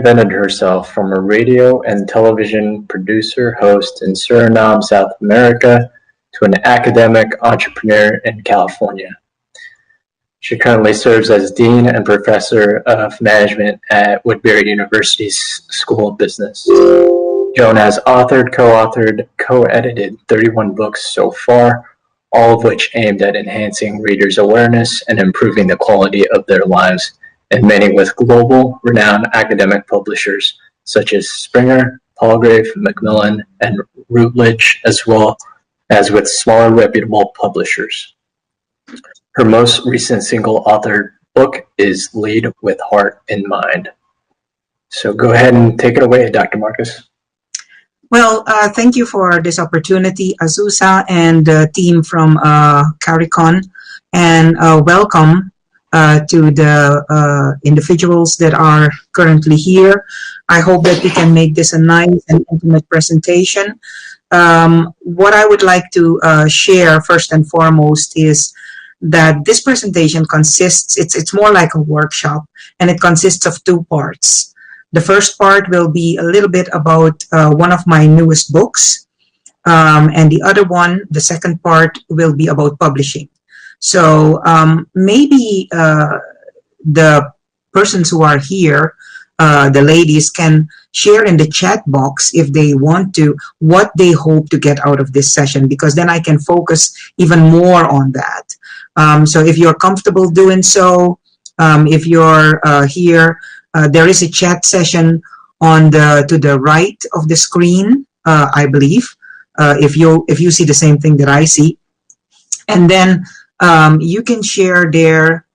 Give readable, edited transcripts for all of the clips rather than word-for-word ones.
reinvented herself from a radio and television producer host in Suriname, South America, to an academic entrepreneur in California. She currently serves as Dean and Professor of Management at Woodbury University's School of Business. Joan has authored, co-authored, co-edited 31 books so far, all of which aimed at enhancing readers' awareness and improving the quality of their lives, and many with global renowned academic publishers such as Springer, Palgrave, Macmillan, and Routledge, as well as with smaller reputable publishers. Her most recent single-authored book is Lead with Heart in Mind. So go ahead and take it away, Dr. Marques. Well, thank you for this opportunity, Azusa and the team from CariCon, and welcome to the individuals that are currently here. I hope that we can make this a nice and intimate presentation. What I would like to share first and foremost is that this presentation consists, it's more like a workshop, and it consists of two parts. The first part will be a little bit about one of my newest books, and the other one, the second part, will be about publishing. So maybe the persons who are here, the ladies, can share in the chat box if they want to, what they hope to get out of this session, because then I can focus even more on that. So if you're comfortable doing so, if you're here, there is a chat session on to the right of the screen, I believe, if you see the same thing that I see. And then you can share there.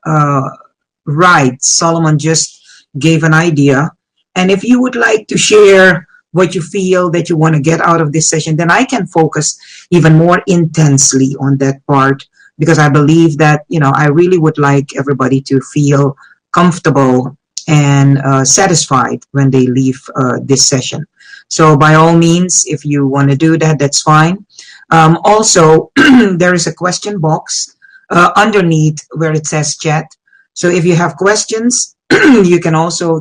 Right, Solomon just gave an idea. And if you would like to share what you feel that you want to get out of this session, then I can focus even more intensely on that part, because I believe that, you know, I really would like everybody to feel comfortable and satisfied when they leave this session. So by all means, if you want to do that, that's fine. Also, there is a question box underneath where it says chat. So if you have questions, you can also,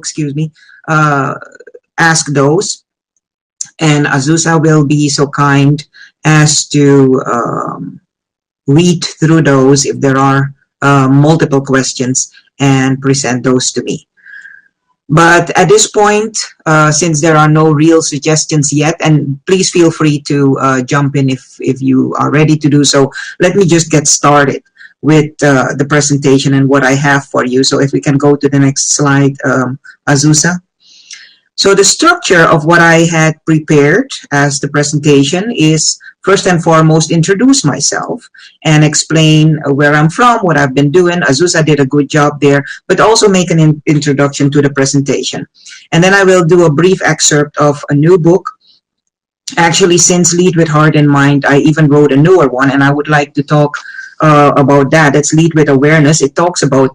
ask those. And Azusa will be so kind as to read through those if there are multiple questions and present those to me. But at this point, since there are no real suggestions yet, and please feel free to jump in if you are ready to do so, let me just get started with the presentation and what I have for you. So if we can go to the next slide, Azusa. So the structure of what I had prepared as the presentation is, first and foremost, introduce myself and explain where I'm from, what I've been doing. Azusa did a good job there, but also make an introduction to the presentation. And then I will do a brief excerpt of a new book. Actually, since Lead with Heart in Mind, I even wrote a newer one, and I would like to talk about that. It's Lead with Awareness. It talks about,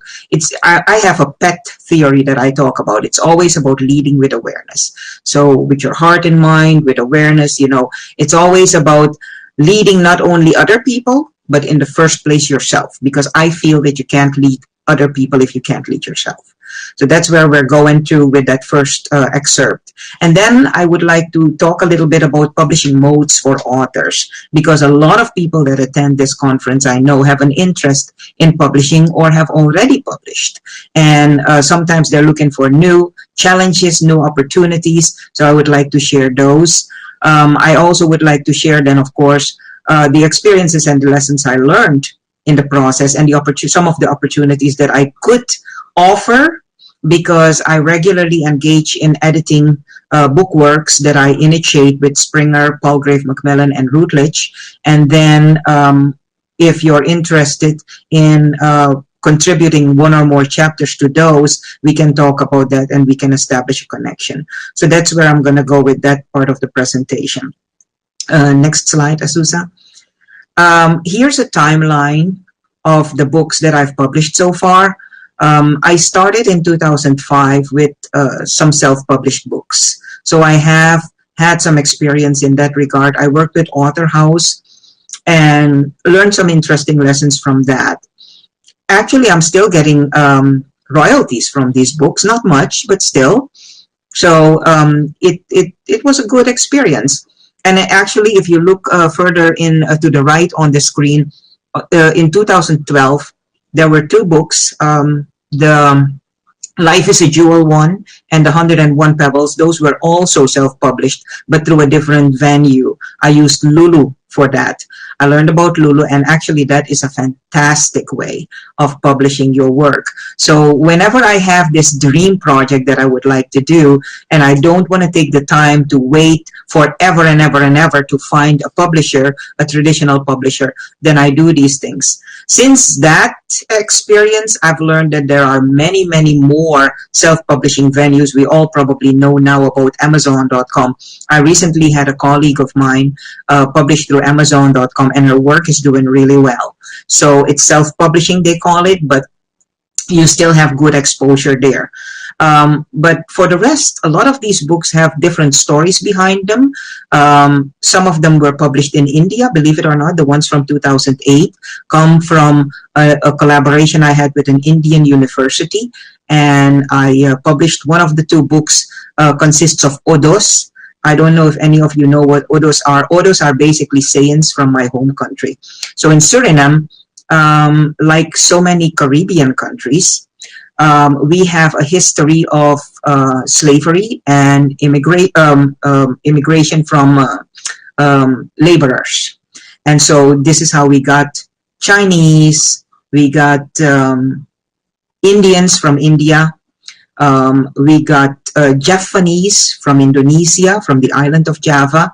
I have a pet theory that I talk about. It's always about leading with awareness. So with your heart in mind, with awareness, you know, it's always about leading not only other people, but in the first place yourself, because I feel that you can't lead other people if you can't lead yourself. So that's where we're going to with that first excerpt. And then I would like to talk a little bit about publishing modes for authors, because a lot of people that attend this conference, I know, have an interest in publishing or have already published. And sometimes they're looking for new challenges, new opportunities. So I would like to share those. I also would like to share then, of course, the experiences and the lessons I learned in the process, and some of the opportunities that I could offer, because I regularly engage in editing book works that I initiate with Springer, Palgrave, Macmillan, and Routledge. And then if you're interested in contributing one or more chapters to those, we can talk about that and we can establish a connection. So that's where I'm going to go with that part of the presentation. Next slide, Azusa. Here's a timeline of the books that I've published so far. I started in 2005 with some self-published books. So I have had some experience in that regard. I worked with Author House and learned some interesting lessons from that. Actually, I'm still getting royalties from these books, not much, but still. So it was a good experience. And actually, if you look further in to the right on the screen, in 2012, there were two books. The Life is a Jewel one and the 101 Pebbles. Those were also self-published, but through a different venue. I used Lulu for that. I learned about Lulu, and actually that is a fantastic way of publishing your work. So whenever I have this dream project that I would like to do, and I don't want to take the time to wait forever and ever and ever to find a publisher, a traditional publisher, then I do these things. Since that experience, I've learned that there are many, many more self-publishing venues. We all probably know now about Amazon.com. I recently had a colleague of mine published through Amazon.com, and her work is doing really well. So it's self-publishing, they call it, but you still have good exposure there. But for the rest, a lot of these books have different stories behind them. Some of them were published in India, believe it or not. The ones from 2008 come from a collaboration I had with an Indian university. And I published one of the two books consists of odos. I don't know if any of you know what odos are. Odos are basically sayings from my home country. So in Suriname, like so many Caribbean countries, we have a history of slavery and immigration from laborers. And so this is how we got Chinese, we got Indians from India, we got Japanese from Indonesia, from the island of Java.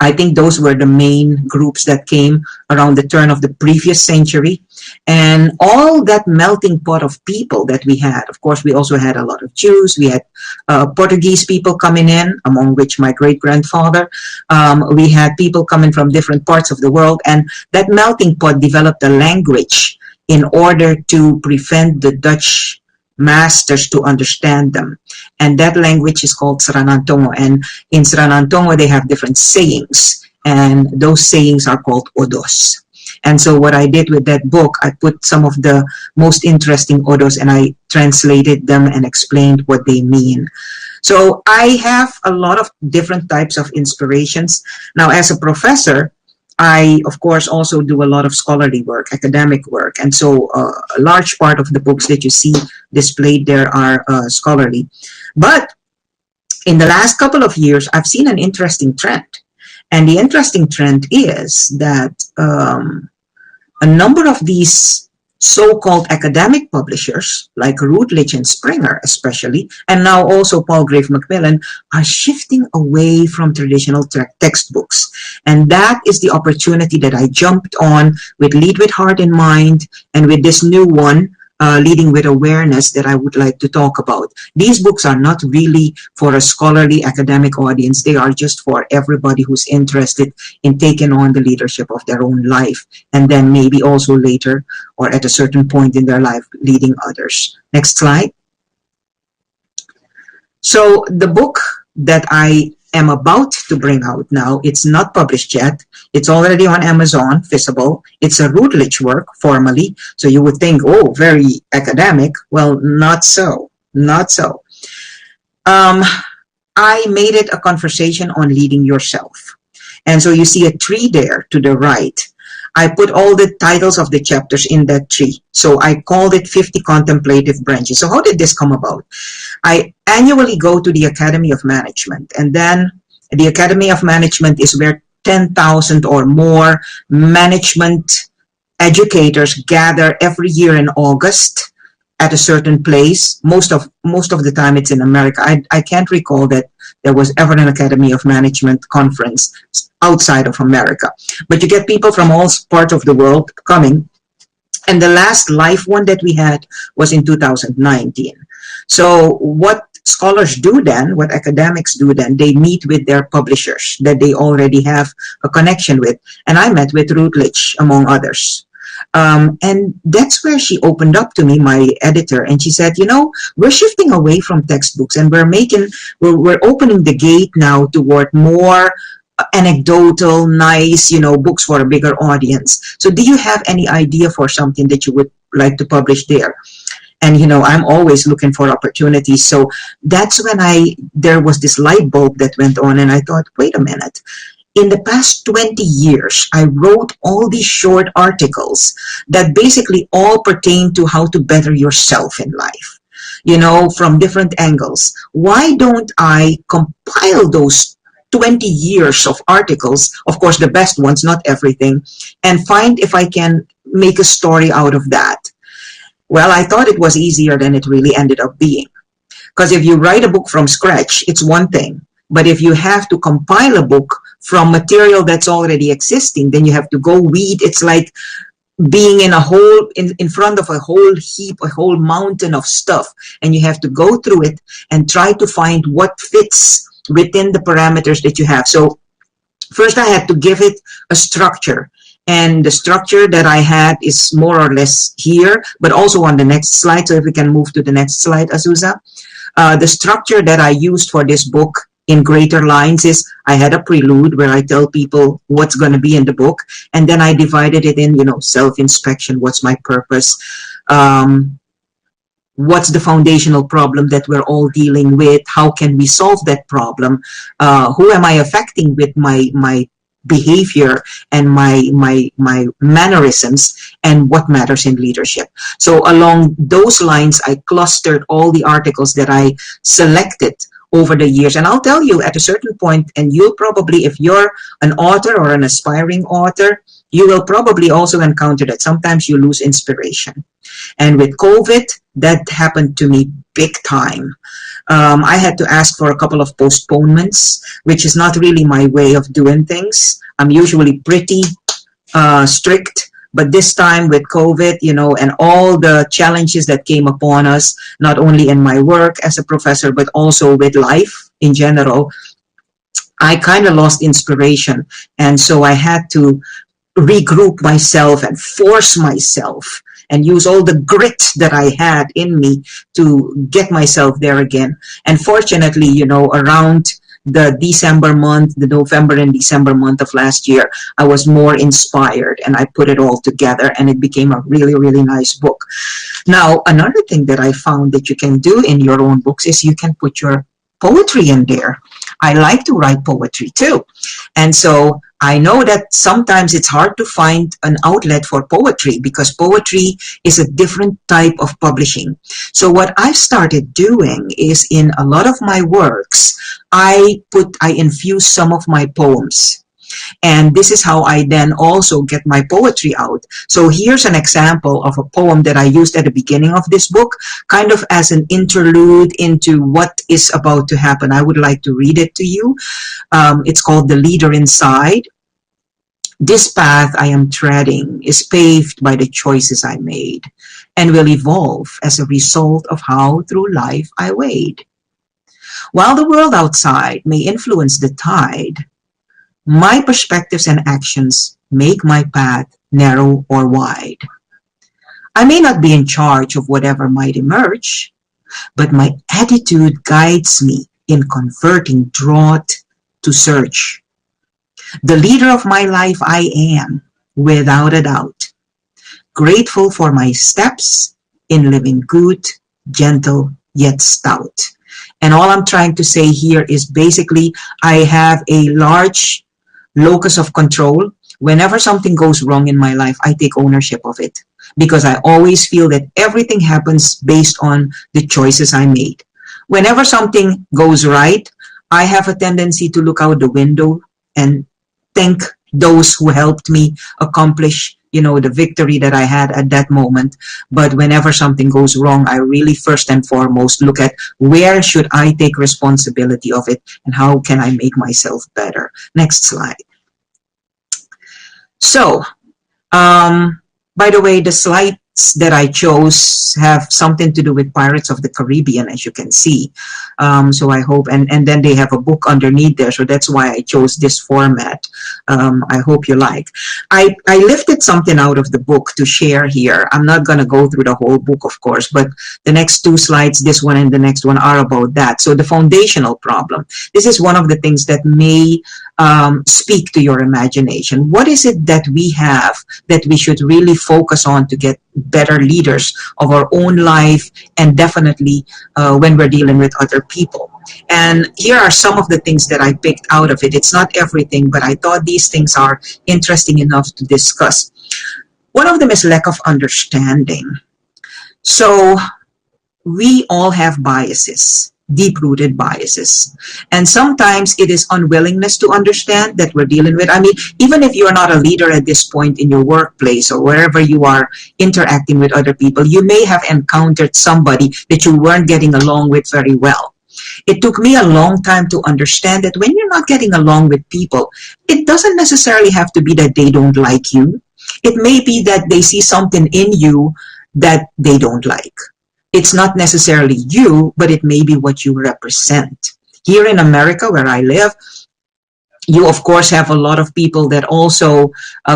I think those were the main groups that came around the turn of the previous century. And all that melting pot of people that we had, of course, we also had a lot of Jews. We had Portuguese people coming in, among which my great-grandfather. We had people coming from different parts of the world. And that melting pot developed a language in order to prevent the Dutch masters to understand them. And that language is called Sranantongo. And in Sranantongo, they have different sayings. And those sayings are called odos. And so what I did with that book, I put some of the most interesting odos and I translated them and explained what they mean. So I have a lot of different types of inspirations. Now, as a professor, I, of course, also do a lot of scholarly work, academic work. And so a large part of the books that you see displayed there are scholarly. But in the last couple of years, I've seen an interesting trend. And the interesting trend is that a number of these so-called academic publishers, like Routledge and Springer especially, and now also Palgrave Macmillan, are shifting away from traditional textbooks. And that is the opportunity that I jumped on with Lead with Heart in Mind and with this new one, Leading with Awareness, that I would like to talk about. These books are not really for a scholarly academic audience. They are just for everybody who's interested in taking on the leadership of their own life, and then maybe also later or at a certain point in their life leading others. Next slide. So the book that I am about to bring out now, it's not published yet. It's already on Amazon, visible. It's a Routledge work, formally. So you would think, oh, very academic. Well, not so. Not so. I made it a conversation on leading yourself. And so you see a tree there to the right. I put all the titles of the chapters in that tree. So I called it 50 Contemplative Branches. So how did this come about? I annually go to the Academy of Management. And then the Academy of Management is where 10,000 or more management educators gather every year in August at a certain place. Most of the time it's in America. I can't recall that there was ever an Academy of Management conference outside of America. But you get people from all parts of the world coming. And the last live one that we had was in 2019. So what scholars do then, what academics do then, they meet with their publishers that they already have a connection with. And I met with Routledge, among others. And that's where she opened up to me, my editor, and she said, you know, we're shifting away from textbooks and we're opening the gate now toward more anecdotal, nice, books for a bigger audience. So do you have any idea for something that you would like to publish there? And I'm always looking for opportunities. So that's when there was this light bulb that went on, and I thought, wait a minute. In the past 20 years, I wrote all these short articles that basically all pertain to how to better yourself in life, from different angles. Why don't I compile those 20 years of articles, of course, the best ones, not everything, and find if I can make a story out of that? Well, I thought it was easier than it really ended up being. Because if you write a book from scratch, it's one thing. But if you have to compile a book from material that's already existing, then you have to go weed. It's like being in a whole, in front of a whole heap, a whole mountain of stuff. And you have to go through it and try to find what fits within the parameters that you have. So first I had to give it a structure. And the structure that I had is more or less here, but also on the next slide. So if we can move to the next slide, Azusa. The structure that I used for this book in greater lines is I had a prelude where I tell people what's going to be in the book. And then I divided it in, self-inspection. What's my purpose? What's the foundational problem that we're all dealing with? How can we solve that problem? Who am I affecting with my behavior and my mannerisms, and what matters in leadership? So along those lines, I clustered all the articles that I selected over the years. And I'll tell you, at a certain point, and you'll probably, if you're an author or an aspiring author, you will probably also encounter that sometimes you lose inspiration. And with COVID, that happened to me big time. I had to ask for a couple of postponements, which is not really my way of doing things. I'm usually pretty strict, but this time with COVID, and all the challenges that came upon us, not only in my work as a professor, but also with life in general, I kind of lost inspiration. And so I had to regroup myself and force myself and use all the grit that I had in me to get myself there again. And fortunately, around the December month, the November and December month of last year, I was more inspired and I put it all together and it became a really, really nice book. Now, another thing that I found that you can do in your own books is you can put your poetry in there. I like to write poetry too. And so I know that sometimes it's hard to find an outlet for poetry because poetry is a different type of publishing. So what I've started doing is in a lot of my works, I infuse some of my poems. And this is how I then also get my poetry out. So here's an example of a poem that I used at the beginning of this book, kind of as an interlude into what is about to happen. I would like to read it to you. It's called The Leader Inside. This path I am treading is paved by the choices I made and will evolve as a result of how through life I wade. While the world outside may influence the tide, my perspectives and actions make my path narrow or wide. I may not be in charge of whatever might emerge, but my attitude guides me in converting drought to surge. The leader of my life I am, without a doubt, grateful for my steps in living good, gentle, yet stout. And all I'm trying to say here is basically I have a large locus of control. Whenever something goes wrong in my life, I take ownership of it because I always feel that everything happens based on the choices I made. Whenever something goes right, I have a tendency to look out the window and thank those who helped me accomplish, the victory that I had at that moment. But whenever something goes wrong, I really first and foremost look at where should I take responsibility of it and how can I make myself better. Next slide. So, by the way, the slides that I chose have something to do with Pirates of the Caribbean, as you can see. So I hope, and then they have a book underneath there. So that's why I chose this format. I hope you like. I lifted something out of the book to share here. I'm not going to go through the whole book, of course, but the next two slides, this one and the next one, are about that. So the foundational problem. This is one of the things that may speak to your imagination. What is it that we have that we should really focus on to get better leaders of our own life, and definitely when we're dealing with other people? And here are some of the things that I picked out of it. It's not everything, but I thought these things are interesting enough to discuss. One of them is lack of understanding. So we all have biases, deep-rooted biases. And sometimes it is unwillingness to understand that we're dealing with. I mean, even if you're not a leader at this point in your workplace or wherever you are interacting with other people, you may have encountered somebody that you weren't getting along with very well. It took me a long time to understand that when you're not getting along with people, it doesn't necessarily have to be that they don't like you. It may be that they see something in you that they don't like. It's not necessarily you, but it may be what you represent. Here in America, where I live, you, of course, have a lot of people that also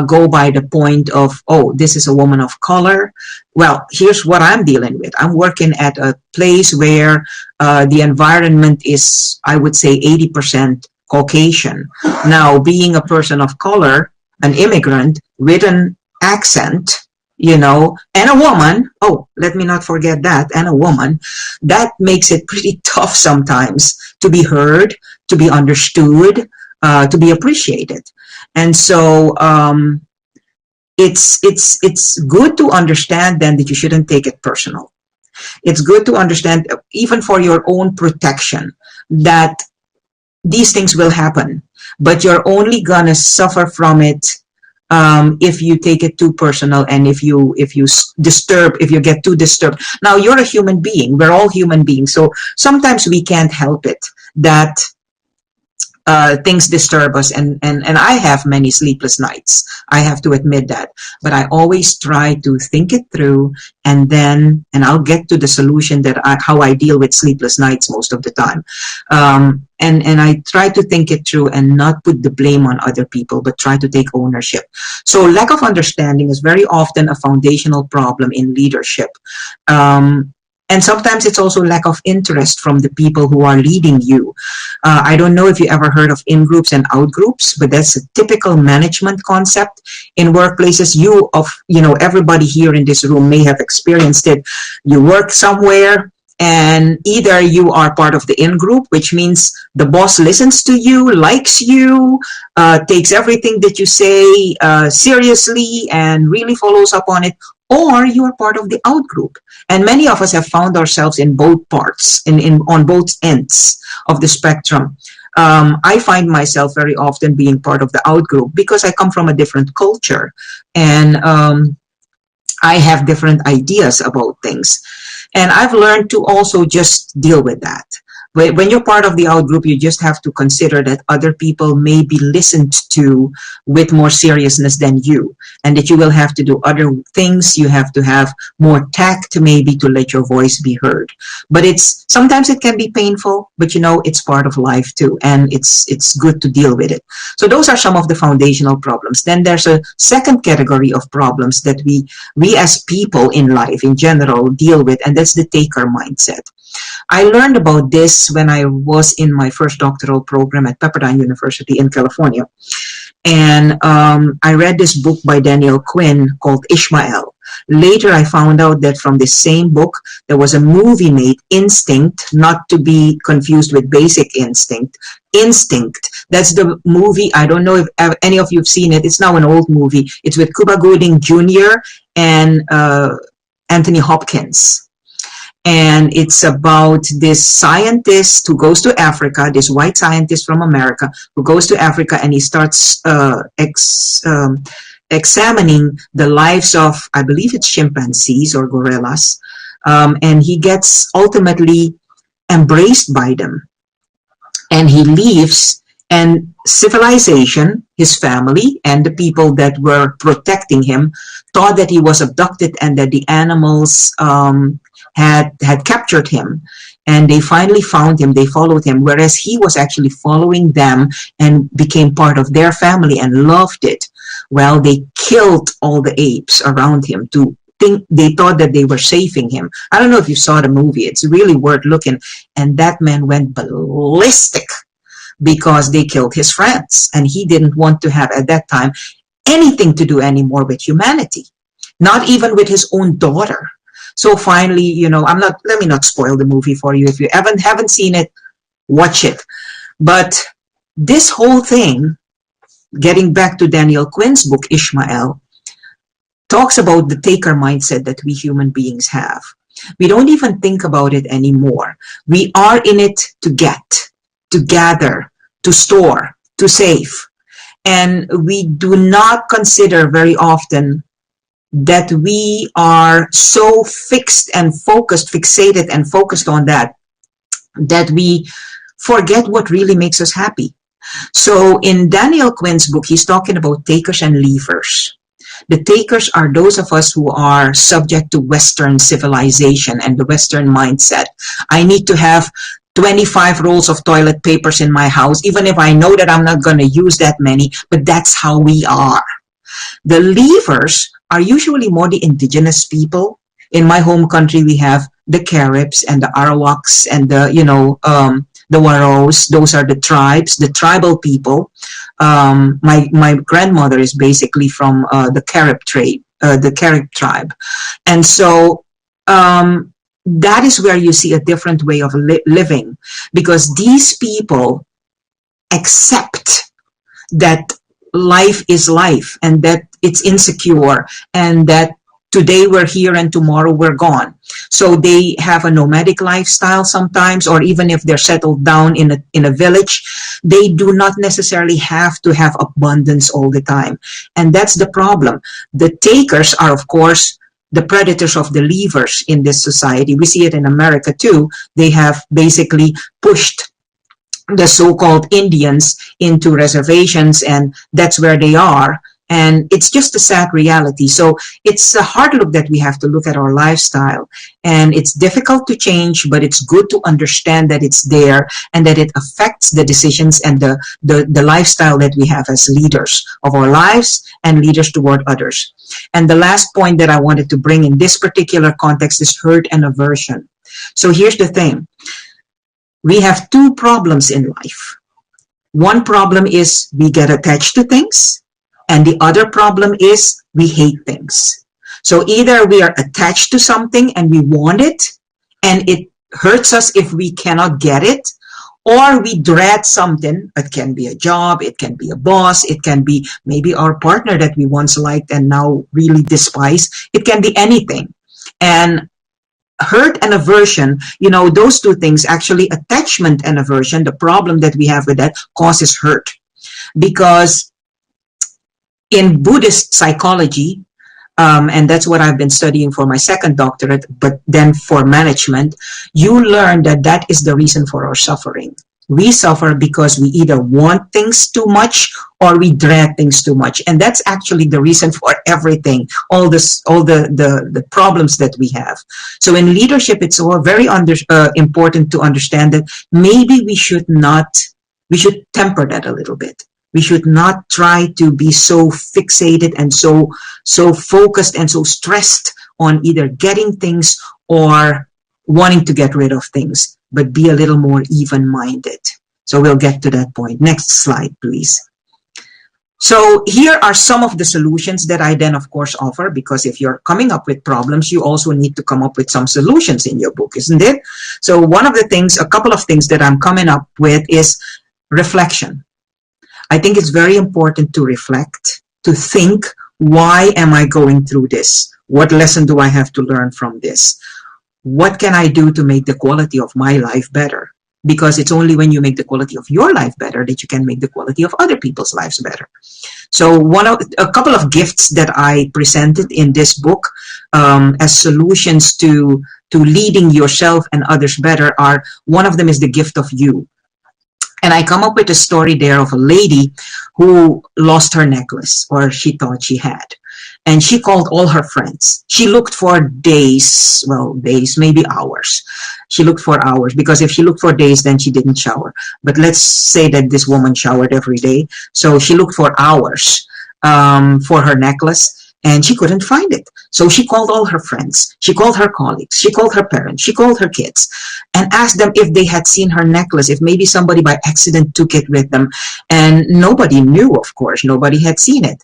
go by the point of, oh, this is a woman of color. Well, here's what I'm dealing with. I'm working at a place where the environment is, I would say, 80% Caucasian. Now, being a person of color, an immigrant with an accent, you know, and a woman, oh, let me not forget that, and a woman, that makes it pretty tough sometimes to be heard, to be understood, to be appreciated. And so it's good to understand then that you shouldn't take it personal. It's good to understand, even for your own protection, that these things will happen, but you're only gonna suffer from it if you take it too personal, and if you get too disturbed. Now, you're a human being. We're all human beings. So sometimes we can't help it that things disturb us, and I have many sleepless nights. I have to admit that, but I always try to think it through, and I'll get to the solution how I deal with sleepless nights most of the time. And I try to think it through and not put the blame on other people, but try to take ownership. So lack of understanding is very often a foundational problem in leadership. And sometimes it's also lack of interest from the people who are leading you. I don't know if you ever heard of in-groups and out-groups, but that's a typical management concept in workplaces. Everybody here in this room may have experienced it. You work somewhere, and either you are part of the in-group, which means the boss listens to you, likes you, takes everything that you say seriously and really follows up on it, or you are part of the out-group. And many of us have found ourselves in both parts, on both ends of the spectrum. I find myself very often being part of the out-group because I come from a different culture, and I have different ideas about things. And I've learned to also just deal with that. When you're part of the out group, you just have to consider that other people may be listened to with more seriousness than you, and that you will have to do other things. You have to have more tact maybe to let your voice be heard. But sometimes it can be painful, but it's part of life too, and it's good to deal with it. So those are some of the foundational problems. Then there's a second category of problems that we as people in life in general deal with, and that's the taker mindset. I learned about this when I was in my first doctoral program at Pepperdine University in California. And I read this book by Daniel Quinn called Ishmael. Later, I found out that from the same book, there was a movie made, Instinct, not to be confused with Basic Instinct. Instinct. That's the movie. I don't know if any of you have seen it. It's now an old movie. It's with Cuba Gooding Jr. and Anthony Hopkins. And it's about this scientist who goes to Africa, this white scientist from America who goes to Africa, and he starts examining the lives of, I believe it's chimpanzees or gorillas, and he gets ultimately embraced by them. And he leaves, and civilization, his family, and the people that were protecting him thought that he was abducted and that the animals had captured him. And they finally found him, they followed him, whereas he was actually following them and became part of their family and loved it. Well, they killed all the apes around him to think they thought that they were saving him. I don't know if you saw the movie. It's really worth looking. And that man went ballistic because they killed his friends. And he didn't want to have, at that time, anything to do anymore with humanity, not even with his own daughter. So finally, let me not spoil the movie for you. If you haven't seen it, watch it. But this whole thing, getting back to Daniel Quinn's book, Ishmael, talks about the taker mindset that we human beings have. We don't even think about it anymore. We are in it to get, to gather, to store, to save. And we do not consider very often that we are so fixated and focused on that we forget what really makes us happy. So in Daniel Quinn's book, he's talking about takers and leavers. The takers are those of us who are subject to Western civilization and the Western mindset. I need to have 25 rolls of toilet papers in my house, even if I know that I'm not going to use that many, but that's how we are. The leavers are usually more the indigenous people. In my home country, we have the Caribs and the Arawaks and the Waros. Those are the tribes, the tribal people. My grandmother is basically from the Carib tribe. And so that is where you see a different way of living, because these people accept that life is life and that it's insecure and that today we're here and tomorrow we're gone. So they have a nomadic lifestyle sometimes, or even if they're settled down in a village, they do not necessarily have to have abundance all the time. And that's the problem. The takers are, of course, the predators of the leavers in this society. We see it in America too. They have basically pushed the so-called Indians into reservations, and that's where they are. And it's just a sad reality. So it's a hard look that we have to look at our lifestyle. And it's difficult to change, but it's good to understand that it's there and that it affects the decisions and the lifestyle that we have as leaders of our lives and leaders toward others. And the last point that I wanted to bring in this particular context is hurt and aversion. So here's the thing. We have two problems in life. One problem is we get attached to things. And the other problem is we hate things. So either we are attached to something and we want it, and it hurts us if we cannot get it, or we dread something. It can be a job, it can be a boss, it can be maybe our partner that we once liked and now really despise. It can be anything. And hurt and aversion, those two things, actually attachment and aversion, the problem that we have with that causes hurt. Because in Buddhist psychology, and that's what I've been studying for my second doctorate, but then for management, you learn that is the reason for our suffering. We suffer because we either want things too much or we dread things too much. And that's actually the reason for everything, all the problems that we have. So in leadership, it's all very important to understand that maybe we should temper that a little bit. We should not try to be so fixated and so focused and so stressed on either getting things or wanting to get rid of things, but be a little more even-minded. So we'll get to that point. Next slide, please. So here are some of the solutions that I then, of course, offer, because if you're coming up with problems, you also need to come up with some solutions in your book, isn't it? So a couple of things that I'm coming up with is reflection. I think it's very important to reflect, to think, why am I going through this? What lesson do I have to learn from this? What can I do to make the quality of my life better? Because it's only when you make the quality of your life better that you can make the quality of other people's lives better. So a couple of gifts that I presented in this book as solutions to leading yourself and others better are, one of them is the gift of you. And I come up with a story there of a lady who lost her necklace, or she thought she had. And she called all her friends. She looked for days, maybe hours. she looked for hours, because if she looked for days, then she didn't shower. But let's say that this woman showered every day. So she looked for hours for her necklace, and she couldn't find it. So she called all her friends. She called her colleagues. She called her parents. She called her kids and asked them if they had seen her necklace, if maybe somebody by accident took it with them. And nobody knew, of course. Nobody had seen it.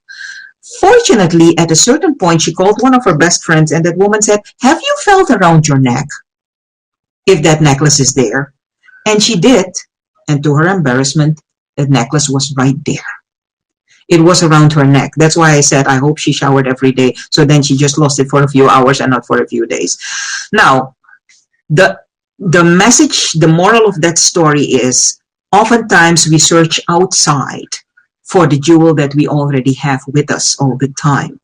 Fortunately, at a certain point, she called one of her best friends, and that woman said, "Have you felt around your neck if that necklace is there?" And she did. And to her embarrassment, the necklace was right there. It was around her neck. That's why I said I hope she showered every day. So then she just lost it for a few hours and not for a few days. Now, the message, the moral of that story is, oftentimes we search outside for the jewel that we already have with us all the time.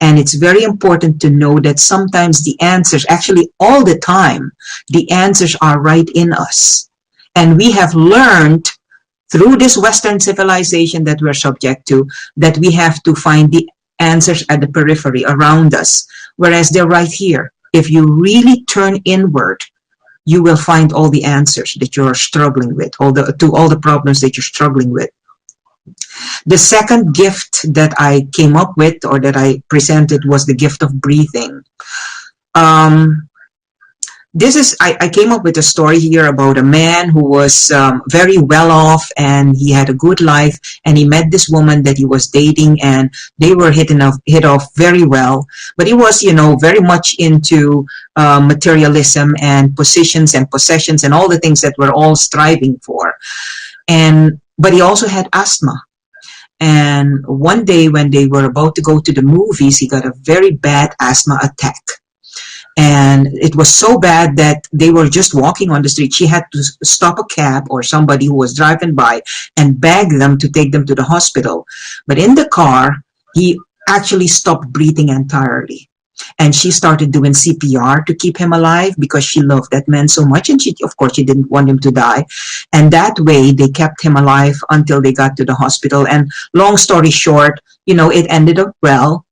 And it's very important to know that sometimes the answers, actually all the time, the answers are right in us. And we have learned through this Western civilization that we're subject to, that we have to find the answers at the periphery around us, whereas they're right here. If you really turn inward, you will find all the answers that you're struggling with, all the problems that you're struggling with. The second gift that I came up with, or that I presented, was the gift of breathing. I came up with a story here about a man who was very well off, and he had a good life, and he met this woman that he was dating, and they were hit off very well. But he was, very much into materialism and positions and possessions and all the things that we're all striving for. But he also had asthma. And one day when they were about to go to the movies, he got a very bad asthma attack. And it was so bad that they were just walking on the street. She had to stop a cab or somebody who was driving by and beg them to take them to the hospital. But in the car, he actually stopped breathing entirely. And she started doing CPR to keep him alive because she loved that man so much. And she didn't want him to die. And that way, they kept him alive until they got to the hospital. And long story short, it ended up well.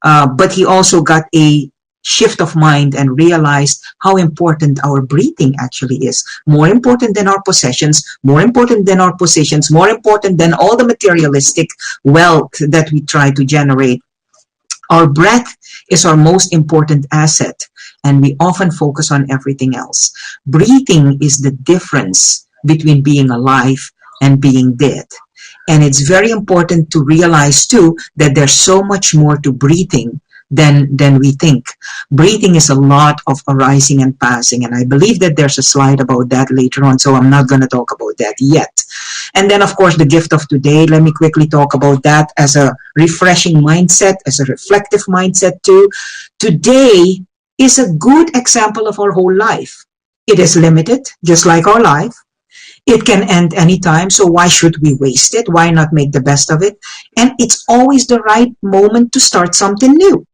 But he also got a shift of mind and realized how important our breathing actually is. More important than our possessions, more important than our positions, more important than all the materialistic wealth that we try to generate. Our breath is our most important asset, and we often focus on everything else. Breathing is the difference between being alive and being dead. And it's very important to realize too that there's so much more to breathing than we think. Breathing is a lot of arising and passing, and I believe that there's a slide about that later on, so I'm not going to talk about that yet. And then, of course, the gift of today. Let me quickly talk about that as a refreshing mindset, as a reflective mindset too. Today is a good example of our whole life. It is limited, just like our life. It can end anytime, so why should we waste it? Why not make the best of it? And it's always the right moment to start something new.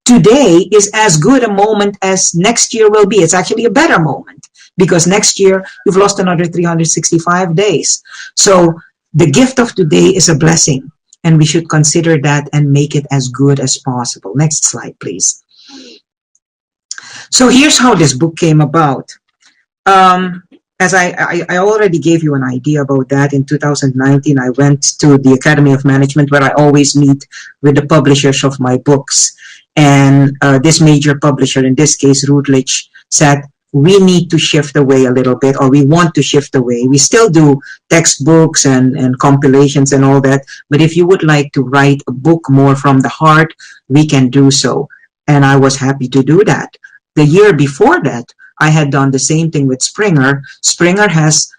Today is as good a moment as next year will be. It's actually a better moment because next year you've lost another 365 days. So the gift of today is a blessing, and we should consider that and make it as good as possible. Next slide, please. So here's how this book came about. As I already gave you an idea about that. In 2019, I went to the Academy of Management, where I always meet with the publishers of my books. And this major publisher, in this case, Routledge, said, we need to shift away a little bit, or we want to shift away. We still do textbooks and compilations and all that. But if you would like to write a book more from the heart, we can do so. And I was happy to do that. The year before that, I had done the same thing with Springer. Springer has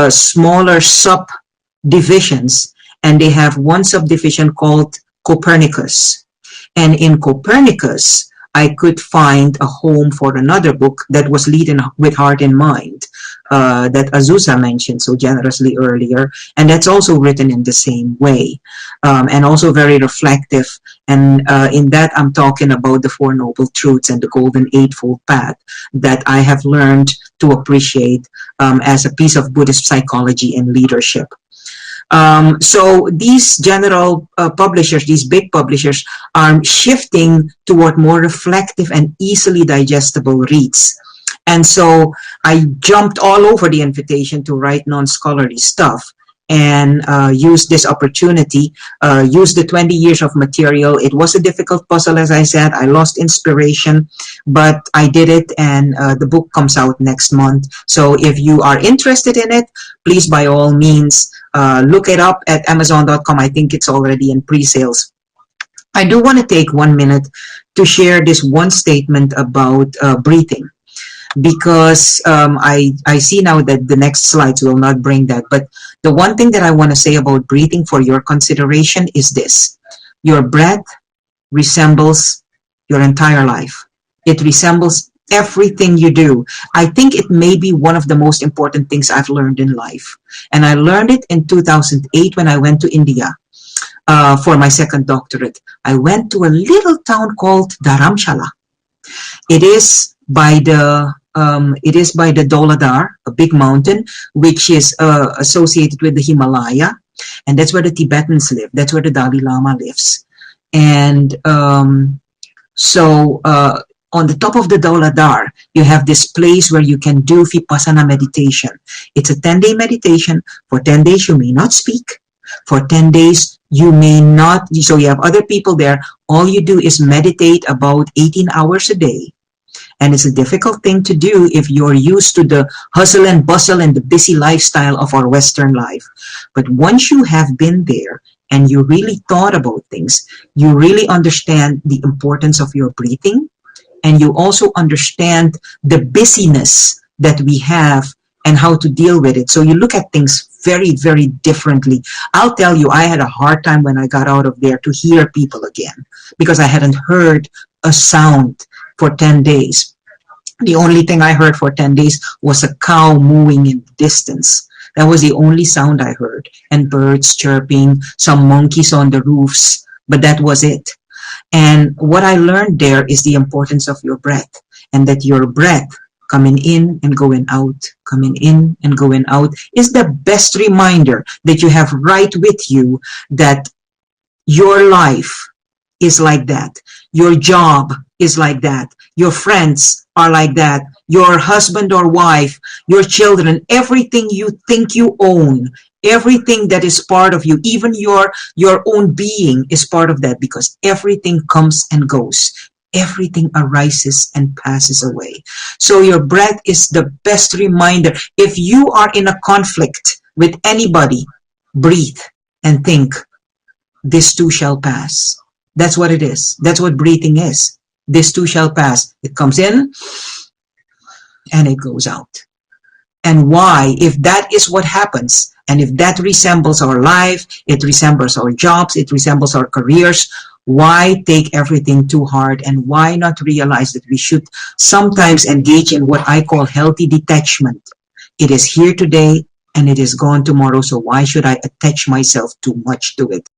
smaller subdivisions, and they have one subdivision called Copernicus. And in Copernicus, I could find a home for another book that was Leading with Heart in Mind, that Azusa mentioned so generously earlier. And that's also written in the same way, and also very reflective. And in that, I'm talking about the Four Noble Truths and the Golden Eightfold Path that I have learned to appreciate as a piece of Buddhist psychology and leadership. So these general publishers, these big publishers, are shifting toward more reflective and easily digestible reads. And so I jumped all over the invitation to write non-scholarly stuff and used this opportunity, used the 20 years of material. It was a difficult puzzle, as I said. I lost inspiration, but I did it, and the book comes out next month. So if you are interested in it, please, by all means, look it up at Amazon.com. I think it's already in pre-sales. I do want to take 1 minute to share this one statement about breathing, because I see now that the next slides will not bring that. But the one thing that I want to say about breathing for your consideration is this: your breath resembles your entire life. It resembles everything you do. I think it may be one of the most important things I've learned in life. And I learned it in 2008 when I went to India for my second doctorate. I went to a little town called Dharamshala. It is by the Dauladhar, a big mountain, which is associated with the Himalaya, and that's where the Tibetans live. That's where the Dalai Lama lives. And so on the top of the Dauladhar, you have this place where you can do Vipassana meditation. It's a 10-day meditation. For 10 days, you may not speak. For 10 days, you may not. So you have other people there. All you do is meditate about 18 hours a day. And it's a difficult thing to do if you're used to the hustle and bustle and the busy lifestyle of our Western life. But once you have been there and you really thought about things, you really understand the importance of your breathing, and you also understand the busyness that we have and how to deal with it. So you look at things very, very differently. I'll tell you, I had a hard time when I got out of there to hear people again, because I hadn't heard a sound for 10 days. The only thing I heard for 10 days was a cow mooing in the distance. That was the only sound I heard. And birds chirping, some monkeys on the roofs, but that was it. And what I learned there is the importance of your breath, and that your breath coming in and going out, coming in and going out, is the best reminder that you have right with you that your life is like that. Your job is like that. Your friends are like that. Your husband or wife, your children, everything you think you own, everything that is part of you, even your own being is part of that, because everything comes and goes. Everything arises and passes away. So your breath is the best reminder. If you are in a conflict with anybody, breathe and think, this too shall pass. That's what it is. That's what breathing is. This too shall pass. It comes in and it goes out. And why? If that is what happens, and if that resembles our life, it resembles our jobs, it resembles our careers, why take everything too hard, and why not realize that we should sometimes engage in what I call healthy detachment? It is here today and it is gone tomorrow, so why should I attach myself too much to it?